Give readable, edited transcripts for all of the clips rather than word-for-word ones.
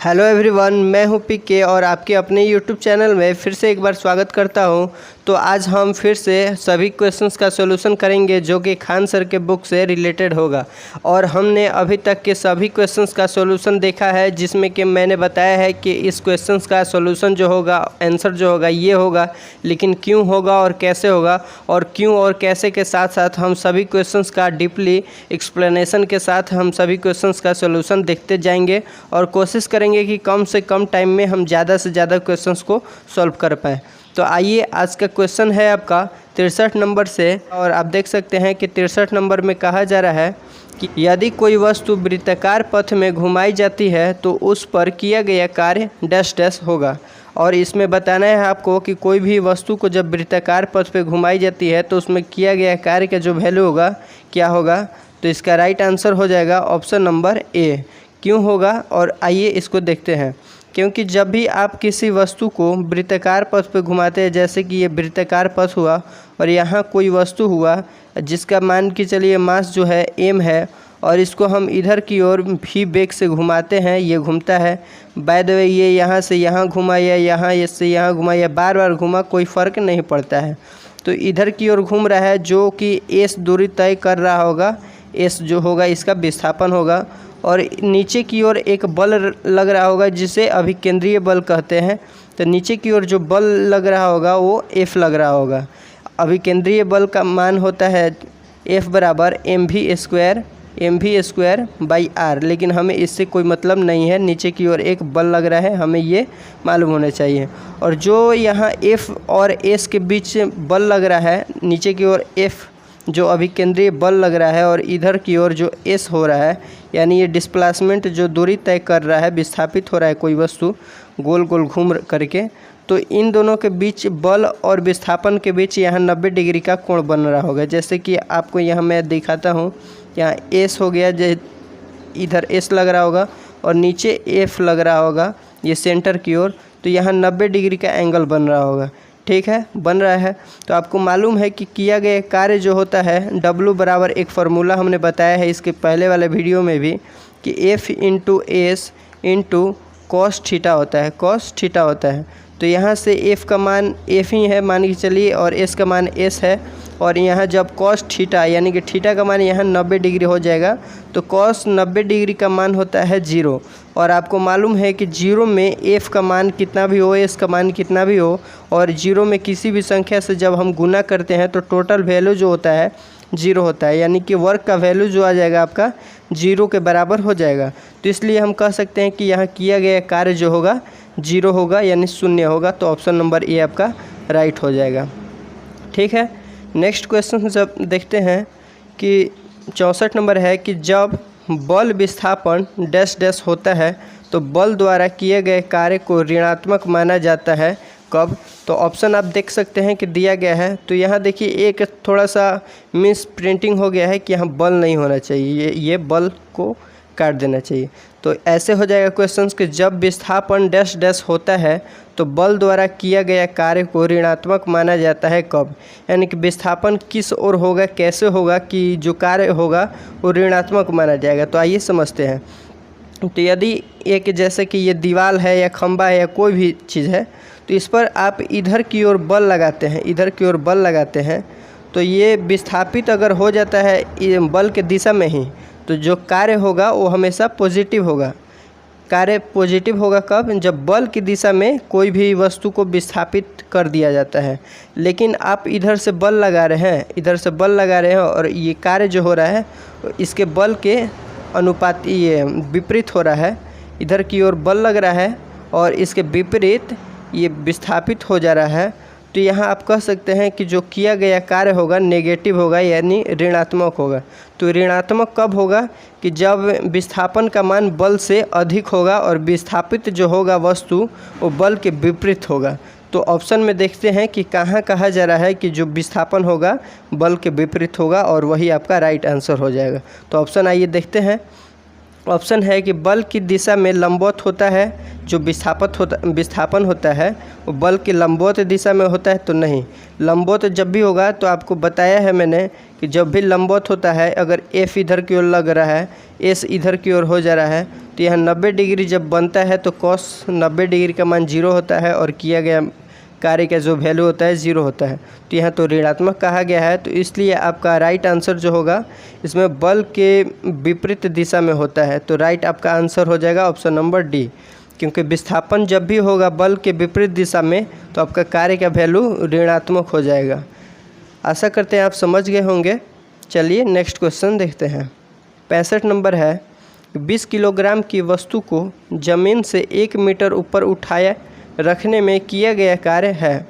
Hello everyone, मैं हूं पीके और आपके अपने यूट्यूब चैनल में फिर से एक बार स्वागत करता हूं। तो आज हम फिर से सभी क्वेश्चंस का सॉल्यूशन करेंगे जो कि खान सर के बुक से रिलेटेड होगा। और हमने अभी तक के सभी क्वेश्चंस का सॉल्यूशन देखा है, जिसमें कि मैंने बताया है कि इस क्वेश्चंस का सॉल्यूशन जो होगा, आंसर जो होगा ये होगा, लेकिन क्यों होगा और कैसे होगा, और क्यों और कैसे के साथ साथ हम सभी क्वेश्चंस का डीपली एक्सप्लेनेशन के साथ हम सभी क्वेश्चंस का सॉल्यूशन देखते जाएंगे और कोशिश करेंगे कि कम से कम टाइम में हम ज़्यादा से ज़्यादा क्वेश्चंस को सॉल्व कर पाएँ। तो आइए, आज का क्वेश्चन है आपका 63 नंबर से, और आप देख सकते हैं कि 63 नंबर में कहा जा रहा है कि यदि कोई वस्तु वृत्ताकार पथ में घुमाई जाती है तो उस पर किया गया कार्य डैश डैश होगा। और इसमें बताना है आपको कि कोई भी वस्तु को जब वृत्ताकार पथ पे घुमाई जाती है तो उसमें किया गया कार्य का जो वैल्यू होगा क्या होगा। तो इसका राइट आंसर हो जाएगा ऑप्शन नंबर ए। क्यों होगा, और आइए इसको देखते हैं। क्योंकि जब भी आप किसी वस्तु को वृत्ताकार पथ पे घुमाते हैं, जैसे कि ये वृत्ताकार पथ हुआ और यहाँ कोई वस्तु हुआ जिसका मान कि चलिए मास जो है m है, और इसको हम इधर की ओर भी बेग से घुमाते हैं, ये घूमता है। बाय द वे ये यहाँ से यहाँ घुमा या यहाँ से यहाँ घुमा या बार बार घुमा, कोई फ़र्क नहीं पड़ता है। तो इधर की ओर घूम रहा है जो कि s दूरी तय कर रहा होगा, s जो होगा इसका विस्थापन होगा। और नीचे की ओर एक बल लग रहा होगा जिसे अभिकेंद्रीय बल कहते हैं। तो नीचे की ओर जो बल लग रहा होगा वो F लग रहा होगा। अभिकेंद्रीय बल का मान होता है F बराबर mv² बाई r, लेकिन हमें इससे कोई मतलब नहीं है। नीचे की ओर एक बल लग रहा है, हमें ये मालूम होना चाहिए। और जो यहाँ F और S के बीच बल लग रहा है, नीचे की ओर F जो अभिकेंद्रीय बल लग रहा है और इधर की ओर जो S हो रहा है, यानी ये डिस्प्लेसमेंट जो दूरी तय कर रहा है, विस्थापित हो रहा है कोई वस्तु गोल गोल घूम करके। तो इन दोनों के बीच बल और विस्थापन के बीच यहाँ 90 डिग्री का कोण बन रहा होगा। जैसे कि आपको यहाँ मैं दिखाता हूँ, यहाँ S हो गया, इधर S लग रहा होगा और नीचे F लग रहा होगा ये सेंटर की ओर। तो यहाँ 90 डिग्री का एंगल बन रहा होगा, ठीक है, बन रहा है। तो आपको मालूम है कि किया गया कार्य जो होता है W बराबर, एक फार्मूला हमने बताया है इसके पहले वाले वीडियो में भी, कि F into S into cos theta होता है, कॉस थीटा होता है। तो यहाँ से F का मान F ही है मान के चलिए, और S का मान S है। और यहाँ जब कॉस थीटा यानी कि थीटा का मान यहाँ 90 डिग्री हो जाएगा, तो कॉस 90 डिग्री का मान होता है 0। और आपको मालूम है कि 0 में F का मान कितना भी हो, S का मान कितना भी हो, और 0 में किसी भी संख्या से जब हम गुना करते हैं तो टोटल वैल्यू जो होता है 0 होता है, यानी कि वर्क का वैल्यू जो आ जाएगा आपका 0 के बराबर हो जाएगा। तो इसलिए हम कह सकते हैं कि यहाँ किया गया कार्य जो होगा 0 होगा, यानी 0 होगा। तो ऑप्शन नंबर ए आपका राइट हो जाएगा, ठीक है। नेक्स्ट क्वेश्चन जब देखते हैं कि 64 नंबर है कि जब बल विस्थापन डैश डैश होता है तो बल द्वारा किए गए कार्य को ऋणात्मक माना जाता है, कब। तो ऑप्शन आप देख सकते हैं कि दिया गया है। तो यहाँ देखिए एक थोड़ा सा मिस प्रिंटिंग हो गया है कि यहाँ बल नहीं होना चाहिए, ये बल को काट देना चाहिए। तो ऐसे हो जाएगा क्वेश्चंस कि जब विस्थापन डैश डैश होता है तो बल द्वारा किया गया कार्य को ऋणात्मक माना जाता है, कब। यानी कि विस्थापन किस ओर होगा, कैसे होगा कि जो कार्य होगा वो ऋणात्मक माना जाएगा। तो आइए समझते हैं। तो यदि एक जैसे कि ये दीवार है या खंबा है या कोई भी चीज़ है, तो इस पर आप इधर की ओर बल लगाते हैं, इधर की ओर बल लगाते हैं, तो ये विस्थापित अगर हो जाता है बल के दिशा में ही, तो जो कार्य होगा वो हमेशा पॉजिटिव होगा। कार्य पॉजिटिव होगा कब, जब बल की दिशा में कोई भी वस्तु को विस्थापित कर दिया जाता है। लेकिन आप इधर से बल लगा रहे हैं, इधर से बल लगा रहे हैं, और ये कार्य जो हो रहा है इसके बल के अनुपात ये विपरीत हो रहा है। इधर की ओर बल लग रहा है और इसके विपरीत ये विस्थापित हो जा रहा है। तो यहाँ आप कह सकते हैं कि जो किया गया कार्य होगा नेगेटिव होगा, यानी ऋणात्मक होगा। तो ऋणात्मक कब होगा, कि जब विस्थापन का मान बल से अधिक होगा और विस्थापित जो होगा वस्तु वो बल के विपरीत होगा। तो ऑप्शन में देखते हैं कि कहाँ कहा जा रहा है कि जो विस्थापन होगा बल के विपरीत होगा, और वही आपका राइट आंसर हो जाएगा। तो ऑप्शन आइए देखते हैं। ऑप्शन है कि बल की दिशा में लंबवत होता है, जो विस्थापन होता है वो बल के लंबवत दिशा में होता है तो नहीं। लंबवत जब भी होगा तो आपको बताया है मैंने कि जब भी लंबवत होता है, अगर एफ इधर की ओर लग रहा है, एस इधर की ओर हो जा रहा है, तो यहाँ 90 डिग्री जब बनता है तो कॉस 90 डिग्री का मान 0 होता है और किया गया कार्य का जो वैल्यू होता है 0 होता है। तो यहाँ तो ऋणात्मक कहा गया है, तो इसलिए आपका राइट आंसर जो होगा इसमें बल के विपरीत दिशा में होता है। तो राइट आपका आंसर हो जाएगा ऑप्शन नंबर डी, क्योंकि विस्थापन जब भी होगा बल के विपरीत दिशा में तो आपका कार्य का वैल्यू ऋणात्मक हो जाएगा। आशा करते हैं आप समझ गए होंगे। चलिए नेक्स्ट क्वेश्चन देखते हैं। 65 नंबर है, 20 किलोग्राम की वस्तु को जमीन से 1 मीटर ऊपर उठाए रखने में किया गया कार्य है।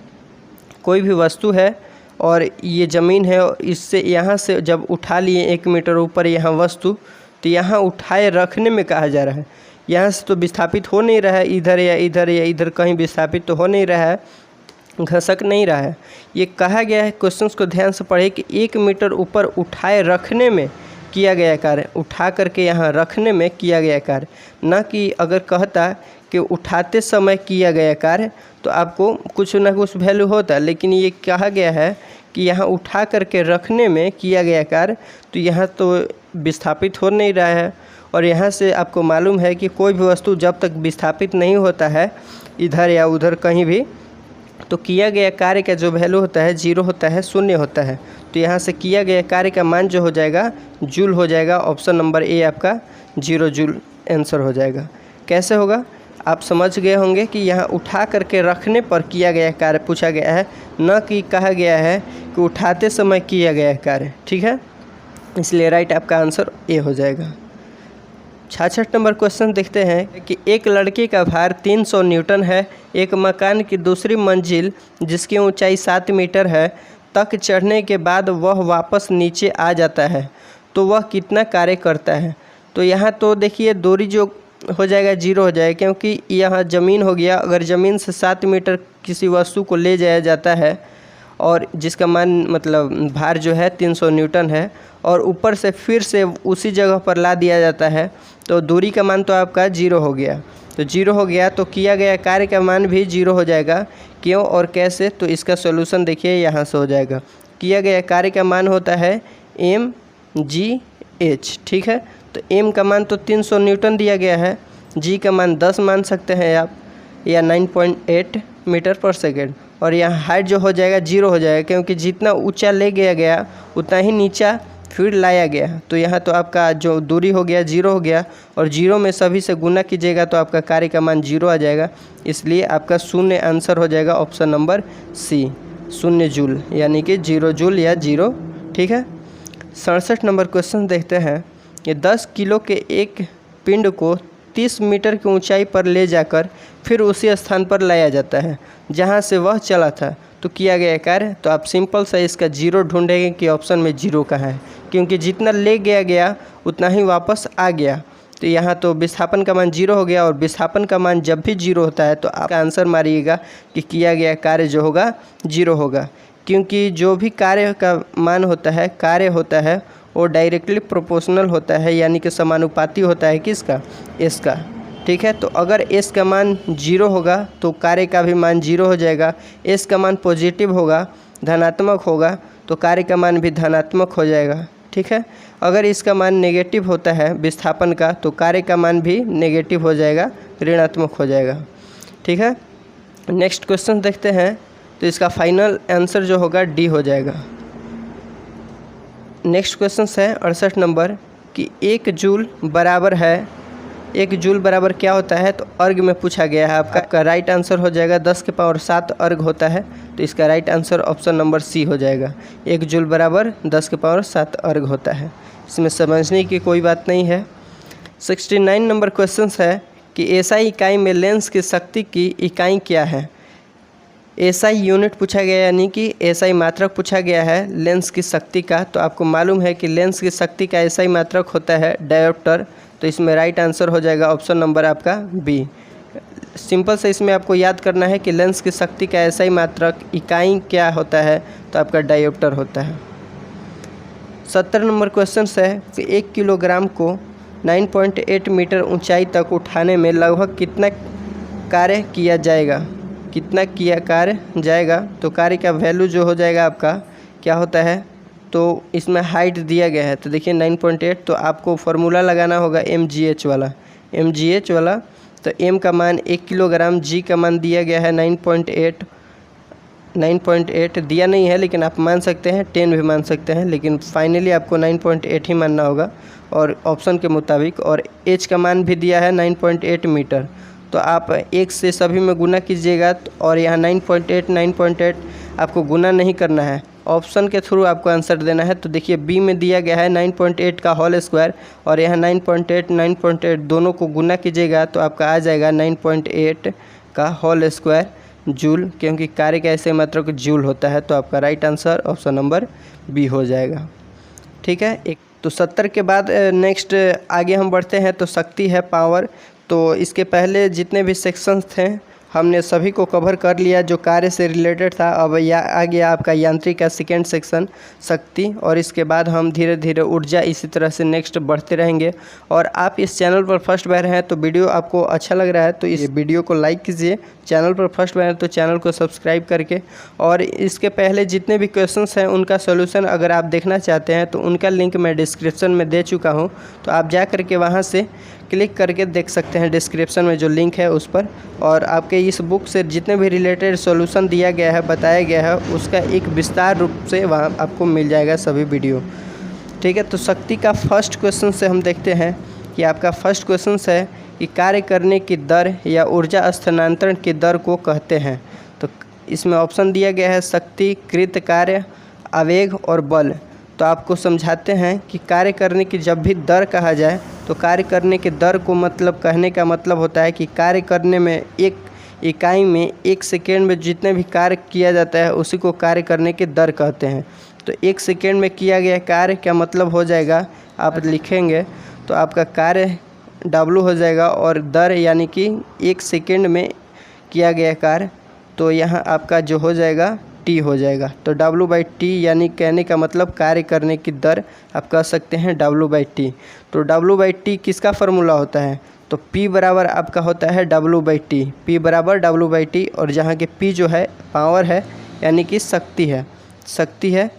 कोई भी वस्तु है और ये ज़मीन है, और इससे यहाँ से जब उठा लिए 1 मीटर ऊपर यहाँ वस्तु, तो यहाँ उठाए रखने में कहा जा रहा है। यहाँ से तो विस्थापित हो नहीं रहा है, इधर या इधर या इधर कहीं विस्थापित तो हो नहीं रहा है, घसक नहीं रहा है। ये कहा गया है, क्वेश्चंस को ध्यान से पढ़े, कि 1 मीटर ऊपर उठाए रखने में किया गया कार्य, उठा करके यहाँ रखने में किया गया कार्य, ना कि अगर कहता कि उठाते समय किया गया कार्य तो आपको कुछ ना कुछ वैल्यू होता। लेकिन ये कहा गया है कि यहाँ उठा करके रखने में किया गया कार्य, तो यहाँ तो विस्थापित हो नहीं रहा है। और यहाँ से आपको मालूम है कि कोई भी वस्तु जब तक विस्थापित नहीं होता है इधर या उधर कहीं भी, तो किया गया कार्य का जो वैल्यू होता है 0 होता है, 0 होता है। तो यहाँ से किया गया कार्य का मान जो हो जाएगा जूल हो जाएगा। ऑप्शन नंबर ए आपका 0 जूल आंसर हो जाएगा। कैसे होगा आप समझ गए होंगे कि यहाँ उठा करके रखने पर किया गया कार्य पूछा गया है, न कि कहा गया है कि उठाते समय किया गया कार्य। ठीक है, इसलिए राइट आपका आंसर ए हो जाएगा। 66 नंबर क्वेश्चन देखते हैं कि एक लड़के का भार 300 न्यूटन है। एक मकान की दूसरी मंजिल जिसकी ऊंचाई 7 मीटर है तक चढ़ने के बाद वह वापस नीचे आ जाता है, तो वह कितना कार्य करता है। तो यहाँ तो देखिए दूरी जो हो जाएगा 0 हो जाएगा, क्योंकि यहाँ ज़मीन हो गया। अगर ज़मीन से 7 मीटर किसी वस्तु को ले जाया जाता है और जिसका मान मतलब भार जो है 300 न्यूटन है, और ऊपर से फिर से उसी जगह पर ला दिया जाता है, तो दूरी का मान तो आपका 0 हो गया। तो 0 हो गया तो किया गया कार्य का मान भी 0 हो जाएगा। क्यों और कैसे, तो इसका सॉल्यूशन देखिए यहाँ से हो जाएगा। किया गया कार्य का मान होता है mgh। ठीक है, तो m का मान तो 300 न्यूटन दिया गया है, g का मान 10 मान सकते हैं आप, या 9.8 मीटर पर सेकेंड। और यहाँ हाइट जो हो जाएगा 0 हो जाएगा, क्योंकि जितना ऊंचा ले गया उतना ही नीचा फिर लाया गया। तो यहाँ तो आपका जो दूरी हो गया 0 हो गया, और 0 में सभी से गुना कीजिएगा तो आपका कार्य का मान 0 आ जाएगा। इसलिए आपका 0 आंसर हो जाएगा ऑप्शन नंबर सी, 0 जूल, यानी कि 0 जूल या 0। ठीक है, 67 नंबर क्वेश्चन देखते हैं। ये 10 किलो के एक पिंड को 30 मीटर की ऊंचाई पर ले जाकर फिर उसी स्थान पर लाया जाता है जहां से वह चला था, तो किया गया कार्य। तो आप सिंपल सा इसका 0 ढूंढेंगे कि ऑप्शन में 0 कहाँ है, क्योंकि जितना ले गया उतना ही वापस आ गया। तो यहाँ तो विस्थापन का मान 0 हो गया, और विस्थापन का मान जब भी 0 होता है तो आपका आंसर मारिएगा कि किया गया कार्य जो होगा 0 होगा, क्योंकि जो भी कार्य का मान होता है, कार्य होता है, वो डायरेक्टली प्रोपोर्शनल होता है, यानी कि समानुपाती होता है किसका, एस का। ठीक है, तो अगर एस का मान 0 होगा तो कार्य का भी मान 0 हो जाएगा। एस का मान पॉजिटिव होगा, धनात्मक होगा, तो कार्य का मान भी धनात्मक हो जाएगा। ठीक है, अगर इसका मान नेगेटिव होता है विस्थापन का, तो कार्य का मान भी नेगेटिव हो जाएगा, ऋणात्मक हो जाएगा। ठीक है, नेक्स्ट क्वेश्चन देखते हैं। तो इसका फाइनल आंसर जो होगा डी हो जाएगा। नेक्स्ट क्वेश्चन है 68 नंबर कि 1 जूल बराबर है, 1 जूल बराबर क्या होता है, तो अर्ग में पूछा गया है। आपका राइट आंसर हो जाएगा 10 के पावर 7 अर्ग होता है, तो इसका right answer option number C हो जाएगा। 1 जूल बराबर 10 के पावर 7 अर्ग होता है, इसमें समझने की कोई बात नहीं है। 69 नंबर क्वेश्चन है कि एसआई इकाई में लेंस की शक्ति की इकाई क्या है। एसआई यूनिट पूछा गया, यानी कि एसआई मात्रक पूछा गया है लेंस की शक्ति का। तो आपको मालूम है कि लेंस की शक्ति का एसआई मात्रक होता है डायोप्टर, तो इसमें राइट आंसर हो जाएगा ऑप्शन नंबर आपका बी। सिंपल से इसमें आपको याद करना है कि लेंस की शक्ति का एसआई मात्रक इकाई क्या होता है, तो आपका डायोप्टर होता है। 70 नंबर क्वेश्चन है कि 1 किलोग्राम को 9.8 मीटर ऊंचाई तक उठाने में लगभग कितना कार्य किया जाएगा, कितना किया कार्य जाएगा, तो कार्य का वैल्यू जो हो जाएगा आपका क्या होता है, तो इसमें हाइट दिया गया है, तो देखिए 9.8, तो आपको फार्मूला लगाना होगा mgh वाला। तो m का मान 1 किलोग्राम, g का मान दिया गया है 9.8 दिया नहीं है, लेकिन आप मान सकते हैं 10 भी मान सकते हैं, लेकिन फाइनली आपको 9.8 ही मानना होगा और ऑप्शन के मुताबिक। और h का मान भी दिया है 9.8 मीटर, तो आप 1 से सभी में गुना कीजिएगा, और यहाँ 9.8 आपको गुना नहीं करना है, ऑप्शन के थ्रू आपको आंसर देना है। तो देखिए बी में दिया गया है 9.8 का होल स्क्वायर, और यहाँ 9.8 दोनों को गुना कीजिएगा तो आपका आ जाएगा 9.8 का होल स्क्वायर जूल, क्योंकि कार्य का ऐसे मात्रा को जूल होता है। तो आपका right answer option number B हो जाएगा। ठीक है, एक तो 70 के बाद नेक्स्ट आगे हम बढ़ते हैं, तो शक्ति है पावर। तो इसके पहले जितने भी सेक्शंस थे हमने सभी को कवर कर लिया जो कार्य से रिलेटेड था। अब आ गया आपका यांत्रिक का सेकेंड सेक्शन शक्ति, और इसके बाद हम धीरे धीरे ऊर्जा, इसी तरह से नेक्स्ट बढ़ते रहेंगे। और आप इस चैनल पर फर्स्ट बार हैं तो वीडियो आपको अच्छा लग रहा है तो इस वीडियो को लाइक कीजिए, चैनल पर फर्स्ट बार हैं तो चैनल को सब्सक्राइब करके। और इसके पहले जितने भी क्वेश्चंस हैं उनका सोल्यूशन अगर आप देखना चाहते हैं तो उनका लिंक मैं डिस्क्रिप्शन में दे चुका हूं, तो आप जा करके वहां से क्लिक करके देख सकते हैं, डिस्क्रिप्शन में जो लिंक है उस पर। और आपके इस बुक से जितने भी रिलेटेड सॉल्यूशन दिया गया है, बताया गया है, उसका एक विस्तार रूप से वहाँ आपको मिल जाएगा सभी वीडियो। ठीक है, तो शक्ति का फर्स्ट क्वेश्चन से हम देखते हैं कि आपका फर्स्ट क्वेश्चन है कि कार्य करने की दर या ऊर्जा स्थानांतरण की दर को कहते हैं। तो इसमें ऑप्शन दिया गया है शक्ति, कृत कार्य, आवेग और बल। तो आपको समझाते हैं कि कार्य करने की जब भी दर कहा जाए तो कार्य करने के दर को मतलब कहने का मतलब होता है कि कार्य करने में एक इकाई में 1 सेकेंड में जितने भी कार्य किया जाता है उसी को कार्य करने की दर कहते हैं। तो 1 सेकेंड में किया गया कार्य क्या मतलब हो जाएगा, आप लिखेंगे तो आपका कार्य W हो जाएगा, और दर यानी कि 1 सेकेंड में किया गया कार्य, तो यहाँ आपका जो हो जाएगा T हो जाएगा। तो W/T यानी कहने का मतलब कार्य करने की दर आप कह सकते हैं W/T। तो W/T किसका फार्मूला होता है, तो P बराबर आपका होता है W/T, P बराबर W/T। और जहाँ के P जो है पावर है यानी कि शक्ति है।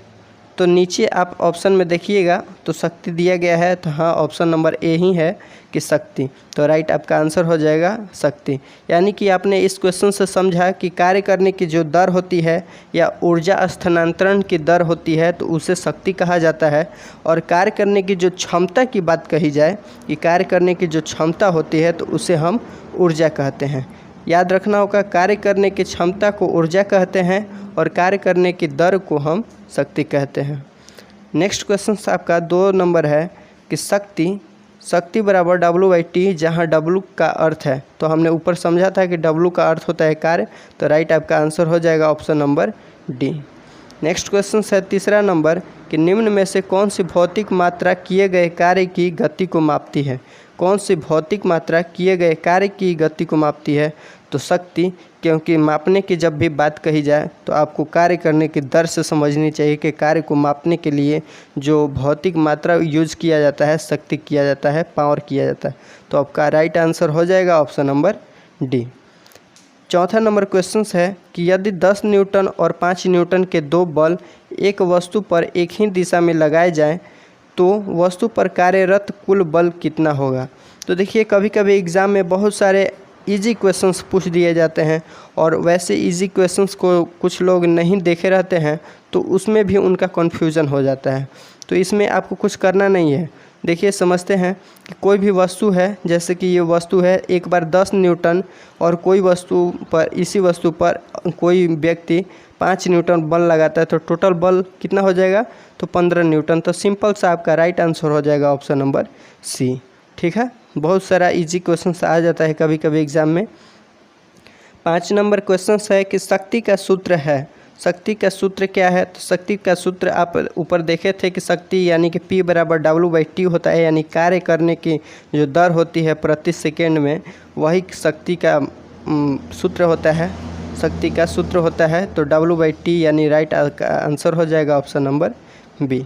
तो नीचे आप ऑप्शन में देखिएगा तो शक्ति दिया गया है, तो हाँ ऑप्शन नंबर ए ही है कि शक्ति। तो राइट आपका आंसर हो जाएगा शक्ति। यानी कि आपने इस क्वेश्चन से समझा कि कार्य करने की जो दर होती है या ऊर्जा स्थानांतरण की दर होती है तो उसे शक्ति कहा जाता है। और कार्य करने की जो क्षमता की बात कही जाए कि कार्य करने की जो क्षमता होती है तो उसे हम ऊर्जा कहते हैं। याद रखना होगा, कार्य करने की क्षमता को ऊर्जा कहते हैं और कार्य करने की दर को हम शक्ति कहते हैं। नेक्स्ट क्वेश्चन आपका 2 नंबर है कि शक्ति बराबर W/T, जहाँ W का अर्थ है, तो हमने ऊपर समझा था कि W का अर्थ होता है कार्य, तो राइट आपका आंसर हो जाएगा option number D. Next question है 3 नंबर कि निम्न में से कौन सी भौतिक मात्रा किए गए कार्य की गति को मापती है। कौन सी भौतिक मात्रा किए गए कार्य की गति को मापती है, तो शक्ति, क्योंकि मापने की जब भी बात कही जाए तो आपको कार्य करने की दर से समझनी चाहिए कि कार्य को मापने के लिए जो भौतिक मात्रा यूज किया जाता है शक्ति किया जाता है, पावर किया जाता है। तो आपका राइट आंसर हो जाएगा option number D. 4 number question है कि यदि 10 न्यूटन और 5 न्यूटन के 2 बल एक वस्तु पर एक ही दिशा में लगाए जाएं तो वस्तु पर कार्यरत कुल बल कितना होगा। तो देखिए कभी कभी एग्ज़ाम में बहुत सारे इजी क्वेश्चंस पूछ दिए जाते हैं, और वैसे इजी क्वेश्चंस को कुछ लोग नहीं देखे रहते हैं तो उसमें भी उनका कन्फ्यूज़न हो जाता है। तो इसमें आपको कुछ करना नहीं है। देखिए समझते हैं कि कोई भी वस्तु है, जैसे कि ये वस्तु है, एक बार 10 न्यूटन और कोई वस्तु पर, इसी वस्तु पर कोई व्यक्ति 5 न्यूटन बल लगाता है तो टोटल बल कितना हो जाएगा, तो 15 न्यूटन। तो सिंपल सा आपका राइट आंसर हो जाएगा ऑप्शन नंबर सी। ठीक है, बहुत सारा इजी क्वेश्चन आ जाता है कभी कभी एग्जाम में। 5 नंबर क्वेश्चन है कि शक्ति का सूत्र है। शक्ति का सूत्र क्या है, तो शक्ति का सूत्र आप ऊपर देखे थे कि शक्ति यानी कि P बराबर W/T होता है, यानी कार्य करने की जो दर होती है प्रति सेकेंड में, वही शक्ति का सूत्र होता है, शक्ति का सूत्र होता है। तो W/T यानी राइट आंसर हो जाएगा option number B.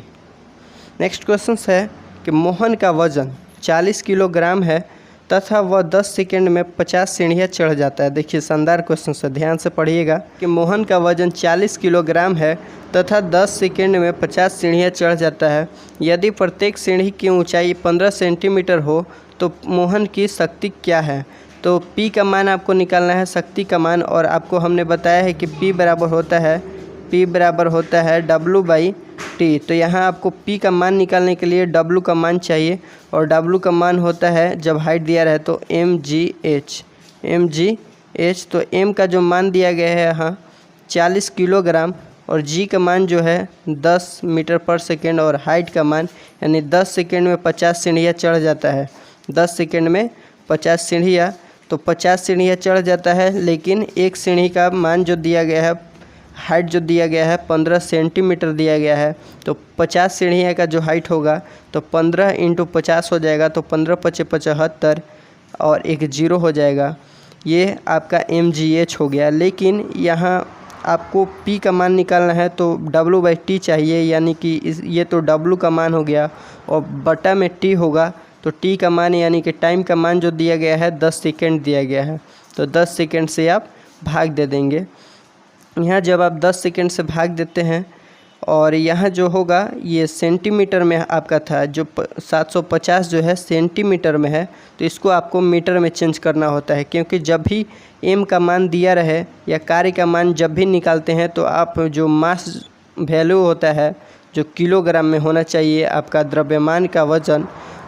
Next question है कि मोहन का वजन 40 किलोग्राम है तथा वह 10 सेकंड में 50 सीढ़ियाँ चढ़ जाता है। देखिए शानदार क्वेश्चन से ध्यान से पढ़िएगा कि मोहन का वजन 40 किलोग्राम है तथा 10 सेकंड में 50 सीढ़ियाँ चढ़ जाता है। यदि प्रत्येक सीढ़ी की ऊंचाई 15 सेंटीमीटर हो तो मोहन की शक्ति क्या है। तो P का मान आपको निकालना है, शक्ति का मान, और आपको हमने बताया है कि P बराबर होता है W/T। तो यहाँ आपको P का मान निकालने के लिए W का मान चाहिए, और W का मान होता है, जब हाइट दिया रहे तो mgh। तो M का जो मान दिया गया है यहाँ 40 किलोग्राम, और G का मान जो है 10 मीटर पर सेकेंड, और हाइट का मान यानी 10 सेकेंड में 50 सीढ़ियाँ चढ़ जाता है। 10 सेकेंड में 50 सीढ़ियाँ, तो 50 सीढ़ियाँ चढ़ जाता है। लेकिन एक सीढ़ी का मान जो दिया गया है, हाइट जो दिया गया है 15 सेंटीमीटर दिया गया है, तो 50 सीढ़ियाँ का जो हाइट होगा तो 15 × 50 हो जाएगा, तो 15 × 5 = 75 और एक 0 हो जाएगा। ये आपका mgh हो गया। लेकिन यहाँ आपको P का मान निकालना है तो W/T चाहिए, यानी कि ये तो W का मान हो गया और बटा में T होगा, तो T का मान यानी कि टाइम का मान जो दिया गया है 10 सेकेंड दिया गया है, तो 10 सेकेंड से आप भाग दे देंगे। यहाँ जब आप 10 सेकेंड से भाग देते हैं, और यहाँ जो होगा ये सेंटीमीटर में आपका था, जो 750 जो है सेंटीमीटर में है, तो इसको आपको मीटर में चेंज करना होता है, क्योंकि जब भी M का मान दिया रहे या कार्य का मान जब भी निकालते हैं तो आप जो मास वैल्यू होता है जो किलोग्राम में होना चाहिए आपका द्रव्यमान का वजन,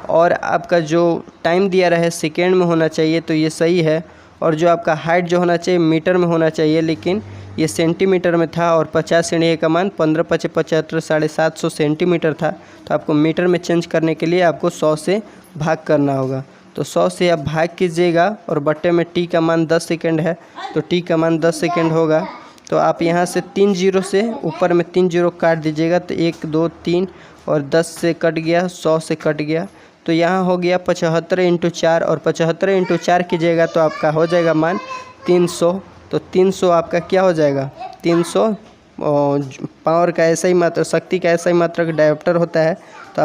और आपका जो टाइम दिया रहे सेकेंड में होना चाहिए, तो ये सही है। और जो आपका हाइट जो होना चाहिए मीटर में होना चाहिए, लेकिन ये सेंटीमीटर में था, और 50 सीढ़ी का मान 15 × 5 = 75, 750 सेंटीमीटर था, तो आपको मीटर में चेंज करने के लिए आपको 100 से भाग करना होगा। तो 100 से आप भाग कीजिएगा, और बट्टे में T का मान 10 सेकेंड है, तो T का मान 10 सेकेंड होगा। तो आप यहाँ से 3 0 से ऊपर में 3 0 काट दीजिएगा, तो 1 2 3 और 10 से कट गया, 100 से कट गया, तो यहाँ हो गया 75 × 4, और 75 × 4 कीजिएगा तो आपका हो जाएगा मान 300। तो 300 आपका क्या हो जाएगा, 300 पावर का ऐसा ही मात्रक, शक्ति का ऐसा ही मात्रक डायोप्टर होता है, तो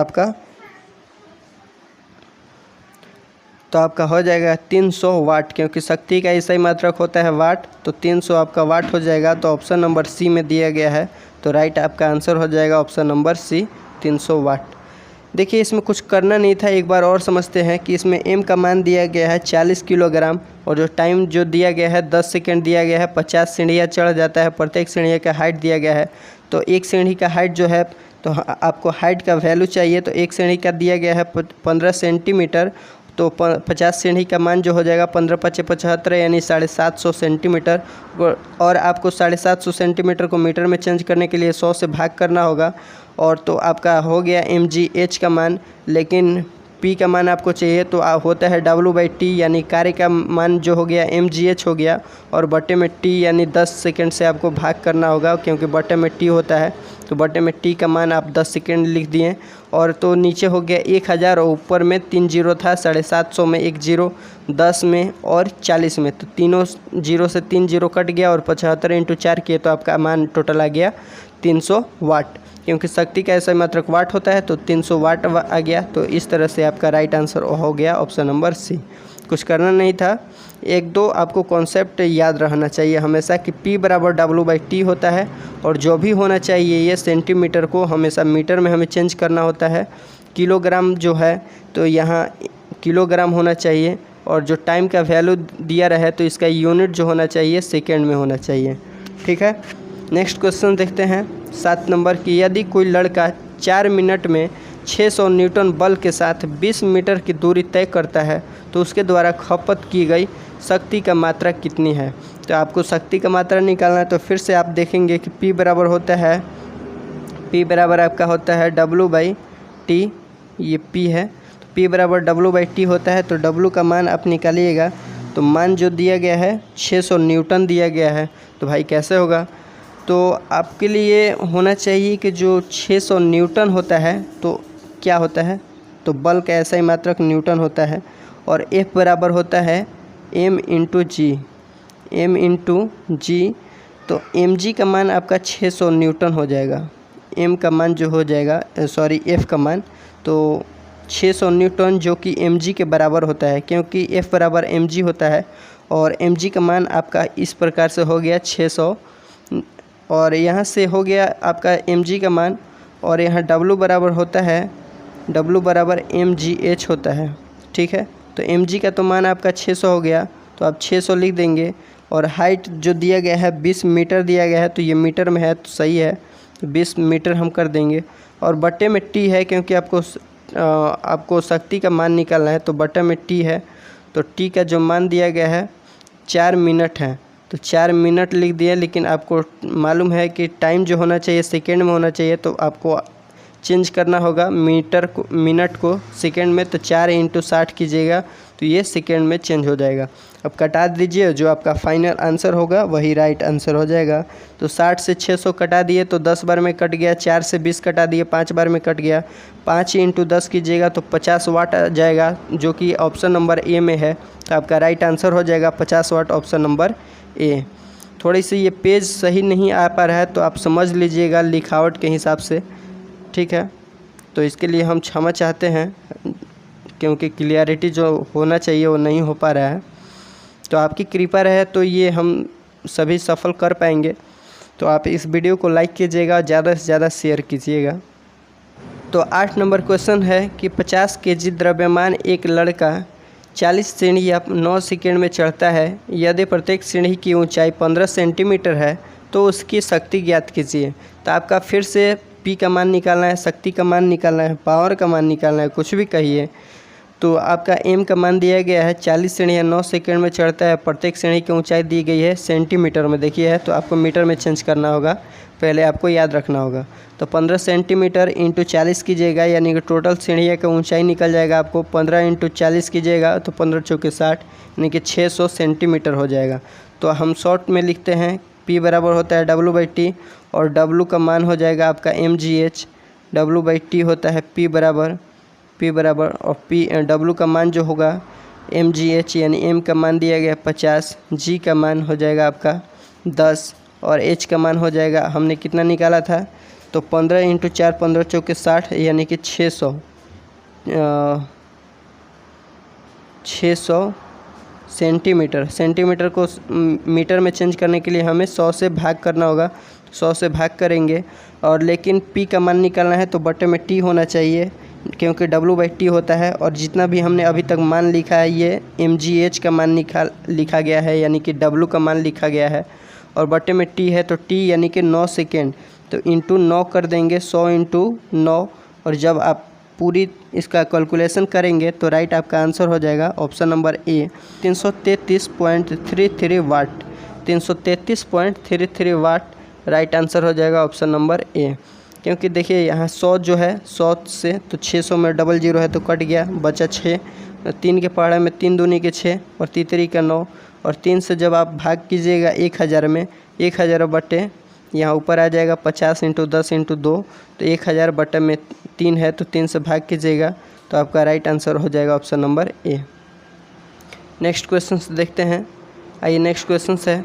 आपका हो जाएगा 300 वाट, क्योंकि शक्ति का ऐसा ही मात्रक होता है वाट, तो 300 आपका वाट हो जाएगा। तो ऑप्शन नंबर सी में दिया गया है, तो राइट आपका आंसर हो जाएगा ऑप्शन नंबर सी, 300 वाट। देखिए इसमें कुछ करना नहीं था, एक बार और समझते हैं कि इसमें M का मान दिया गया है 40 किलोग्राम, और जो टाइम जो दिया गया है 10 सेकेंड दिया गया है, 50 सीढ़ियाँ चढ़ जाता है, प्रत्येक सीढ़िया का हाइट दिया गया है। तो एक सीढ़ी का हाइट जो है, तो आपको हाइट का वैल्यू चाहिए, तो एक सीढ़ी का दिया गया है 15 सेंटीमीटर, तो 50 सीढ़ी का मान जो हो जाएगा 15 × 5 = 75 यानी 750 सेंटीमीटर, और आपको 750 सेंटीमीटर को मीटर में चेंज करने के लिए 100 से भाग करना होगा, और तो आपका हो गया mgh का मान। लेकिन P का मान आपको चाहिए, तो होता है W/T, यानी कार्य का मान जो हो गया mgh हो गया, और बटे में T यानी 10 सेकेंड से आपको भाग करना होगा, क्योंकि बटे में T होता है, तो बटे में T का मान आप 10 सेकेंड लिख दिए। और तो नीचे हो गया 1000, और ऊपर में 3 0 था, 750 में 1 0, 10 में और 40 में, तो तीनों 0 से 3 0 कट गया, और 75 × 4 किए तो आपका मान टोटल आ गया 300 वाट, क्योंकि शक्ति का ऐसा मात्रक वाट होता है, तो 300 वाट आ गया। तो इस तरह से आपका राइट आंसर हो गया ऑप्शन नंबर सी। कुछ करना नहीं था, 1 2 आपको कॉन्सेप्ट याद रहना चाहिए हमेशा कि P बराबर W/T होता है, और जो भी होना चाहिए ये सेंटीमीटर को हमेशा मीटर में हमें चेंज करना होता है। किलोग्राम जो है तो यहाँ किलोग्राम होना चाहिए, और जो टाइम का वैल्यू दिया रहे तो इसका यूनिट जो होना चाहिए सेकेंड में होना चाहिए। ठीक है, नेक्स्ट क्वेश्चन देखते हैं 7 नंबर की। यदि कोई लड़का 4 मिनट में 600 न्यूटन बल के साथ 20 मीटर की दूरी तय करता है, तो उसके द्वारा खपत की गई शक्ति का मात्रा कितनी है। तो आपको शक्ति का मात्रा निकालना है, तो फिर से आप देखेंगे कि P बराबर होता है, P बराबर आपका होता है W/T, ये P है, तो P बराबर W/T होता है। तो W का मान आप निकालिएगा, तो मान जो दिया गया है 600 न्यूटन दिया गया है, तो भाई कैसे होगा, तो आपके लिए होना चाहिए कि जो 600 न्यूटन होता है तो क्या होता है, तो बल का ऐसा ही मात्रक न्यूटन होता है, और F बराबर होता है M × G, तो mg का मान आपका 600 न्यूटन हो जाएगा। M का मान जो हो जाएगा, F का मान तो 600 न्यूटन जो कि mg के बराबर होता है, क्योंकि F बराबर mg होता है। और mg का मान आपका इस प्रकार से हो गया 600, और यहाँ से हो गया आपका mg का मान। और यहाँ W बराबर होता है, W बराबर mgh होता है, ठीक है। तो mg का तो मान आपका 600 हो गया, तो आप 600 लिख देंगे। और हाइट जो दिया गया है 20 मीटर दिया गया है, तो ये मीटर में है तो सही है, तो 20 मीटर हम कर देंगे। और बट्टे में t है, क्योंकि आपको शक्ति का मान निकालना है, तो बट्टे में t है। तो t का जो मान दिया गया है 4 मिनट है, तो 4 मिनट लिख दिए। लेकिन आपको मालूम है कि टाइम जो होना चाहिए सेकेंड में होना चाहिए, तो आपको चेंज करना होगा मिनट को सेकेंड में। तो 4 × 60 कीजिएगा तो ये सेकेंड में चेंज हो जाएगा। अब कटा दीजिए, जो आपका फाइनल आंसर होगा वही राइट आंसर हो जाएगा। तो 60 से 600 कटा दिए तो 10 बार में कट गया, 4 से 20 कटा दिए 5 बार में कट गया, 5 × 10 कीजिएगा तो 50 वाट आ जाएगा, जो कि ऑप्शन नंबर ए में है। तो आपका राइट आंसर हो जाएगा 50 वाट, ऑप्शन नंबर ए। थोड़ी सी ये पेज सही नहीं आ पा रहा है, तो आप समझ लीजिएगा लिखावट के हिसाब से, ठीक है। तो इसके लिए हम क्षमा चाहते हैं, क्योंकि क्लियरिटी जो होना चाहिए वो नहीं हो पा रहा है। तो आपकी कृपा रहे तो ये हम सभी सफल कर पाएंगे। तो आप इस वीडियो को लाइक कीजिएगा, ज़्यादा से ज़्यादा शेयर कीजिएगा। तो 8 नंबर क्वेश्चन है कि 50 kg द्रव्यमान एक लड़का 40 सीढ़ियाँ 9 सेकंड में चढ़ता है। यदि प्रत्येक सीढ़ी की ऊंचाई 15 सेंटीमीटर है तो उसकी शक्ति ज्ञात कीजिए। तो आपका फिर से P का मान निकालना है, शक्ति का मान निकालना है, पावर का मान निकालना है, कुछ भी कहिए। तो आपका M का मान दिया गया है, 40 सीढ़ियाँ 9 सेकंड में चढ़ता है, प्रत्येक सीढ़ी की ऊंचाई दी गई है सेंटीमीटर में, देखिए है, तो आपको मीटर में चेंज करना होगा, पहले आपको याद रखना होगा। तो 15 सेंटीमीटर × 40 कीजिएगा, यानी कि टोटल सीढ़ियाँ का ऊंचाई निकल जाएगा आपको। 15 × 40 कीजिएगा तो 15 × 60 यानी कि 600 सेंटीमीटर हो जाएगा। तो हम शॉर्ट में लिखते हैं P बराबर होता है W/T, और W का मान हो जाएगा आपका mgh, W/T होता है P बराबर और W का मान जो होगा mgh, यानी M का मान दिया गया 50, G का मान हो जाएगा आपका 10, और H का मान हो जाएगा, हमने कितना निकाला था, तो 15 × 4 15 × 4 60, यानी कि 600 सेंटीमीटर को मीटर में चेंज करने के लिए हमें 100 से भाग करना होगा, 100 से भाग करेंगे। और लेकिन P का मान निकालना है तो बटे में T होना चाहिए, क्योंकि W/T होता है। और जितना भी हमने अभी तक मान लिखा है ये mgh का मान लिखा गया है, यानी कि W का मान लिखा गया है, और बटे में T है तो T यानी कि 9 सेकेंड, तो × 9 कर देंगे, 100 × 9। और जब आप पूरी इसका कैलकुलेशन करेंगे तो राइट आपका आंसर हो जाएगा option number A, 333.33 watt, 333.33 watt right answer हो जाएगा ऑप्शन नंबर ए। क्योंकि देखिए यहाँ 100 जो है 100 से तो 600 में 00 है तो कट गया, बचा 6, 3 के पहाड़े में 3 दूनी के 6 और तीतरी का 9, और 3 से जब आप भाग कीजिएगा 1000 में, 1000 बटे यहाँ ऊपर आ जाएगा 50 × 10 × 2, तो 1000 बटे में 3 है, तो 3 से भाग कीजिएगा तो आपका राइट आंसर हो जाएगा ऑप्शन नंबर ए। नेक्स्ट क्वेश्चन देखते हैं। आइए नेक्स्ट क्वेश्चन है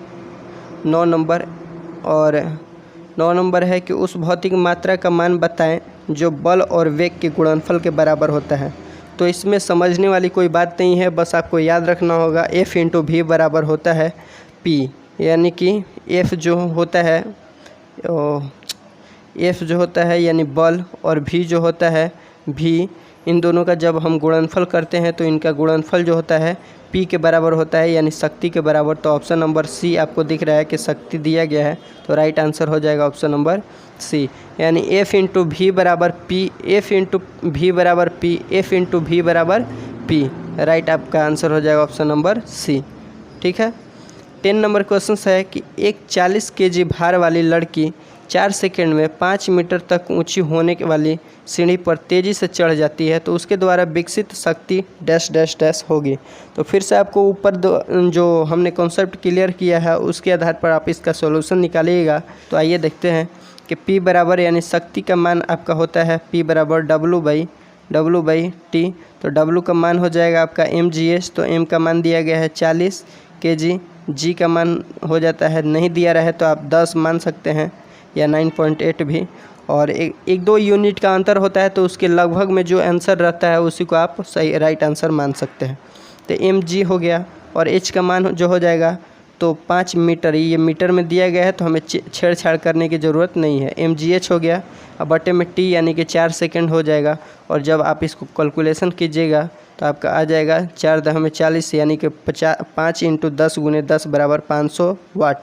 9 नंबर, और 9 नंबर है कि उस भौतिक मात्रा का मान बताएं जो बल और वेग के गुणनफल के बराबर होता है। तो इसमें समझने वाली कोई बात नहीं है, बस आपको याद रखना होगा F × V बराबर होता है P, यानी कि F जो होता है यानी बल, और V जो होता है V, इन दोनों का जब हम गुणनफल करते हैं तो इनका गुणनफल जो होता है P के बराबर होता है, यानी शक्ति के बराबर। तो ऑप्शन नंबर सी आपको दिख रहा है कि शक्ति दिया गया है, तो राइट आंसर हो जाएगा ऑप्शन नंबर सी, यानी F × V बराबर P, F × V बराबर P, F × V बराबर P, राइट आपका आंसर हो जाएगा ऑप्शन नंबर सी, ठीक है। 10 नंबर क्वेश्चन है कि एक 40 kg भार वाली लड़की 4 सेकंड में 5 मीटर तक ऊंची होने वाली सीढ़ी पर तेज़ी से चढ़ जाती है, तो उसके द्वारा विकसित शक्ति डैश डैश डैश होगी। तो फिर से आपको ऊपर जो हमने कॉन्सेप्ट क्लियर किया है उसके आधार पर आप इसका सॉल्यूशन निकालिएगा। तो आइए देखते हैं कि P बराबर यानी शक्ति का मान आपका होता है P बराबर W/T, तो W का मान हो जाएगा आपका mgh, तो M का मान दिया गया है 40 kg, G का मान हो जाता है, नहीं दिया रहा है तो आप 10 मान सकते हैं या 9.8 भी, और एक दो यूनिट का अंतर होता है, तो उसके लगभग में जो आंसर रहता है उसी को आप सही राइट आंसर मान सकते हैं। तो mg हो गया और h का मान जो हो जाएगा तो 5 मीटर, ये मीटर में दिया गया है तो हमें छेड़छाड़ करने की ज़रूरत नहीं है। mgh हो गया, अब बटे में t यानी कि 4 सेकंड हो जाएगा। और जब आप इसको कैलकुलेशन कीजिएगा तो आपका आ जाएगा 4×40 यानी कि 5 × 10 × 10 बराबर 500 वाट।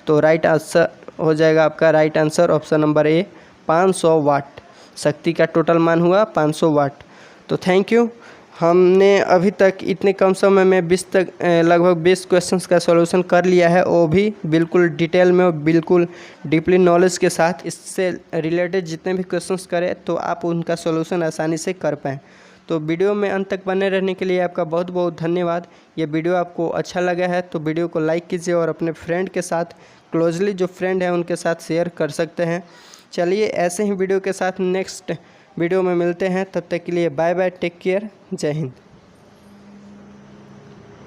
तो राइट आंसर हो जाएगा आपका राइट आंसर ऑप्शन नंबर ए 500 वाट। शक्ति का टोटल मान हुआ 500 वाट। तो थैंक यू। हमने अभी तक इतने कम समय में लगभग 20 क्वेश्चंस का सॉल्यूशन कर लिया है, वो भी बिल्कुल डिटेल में और बिल्कुल डीपली नॉलेज के साथ। इससे रिलेटेड जितने भी क्वेश्चंस करें तो आप उनका सॉल्यूशन आसानी से कर पाएँ। तो वीडियो में अंत तक बने रहने के लिए आपका बहुत बहुत धन्यवाद। ये वीडियो आपको अच्छा लगा है तो वीडियो को लाइक कीजिए और अपने फ्रेंड के साथ, क्लोजली जो फ्रेंड है उनके साथ शेयर कर सकते हैं। चलिए ऐसे ही वीडियो के साथ नेक्स्ट वीडियो में मिलते हैं, तब तक के लिए बाय बाय, टेक केयर, जय हिंद।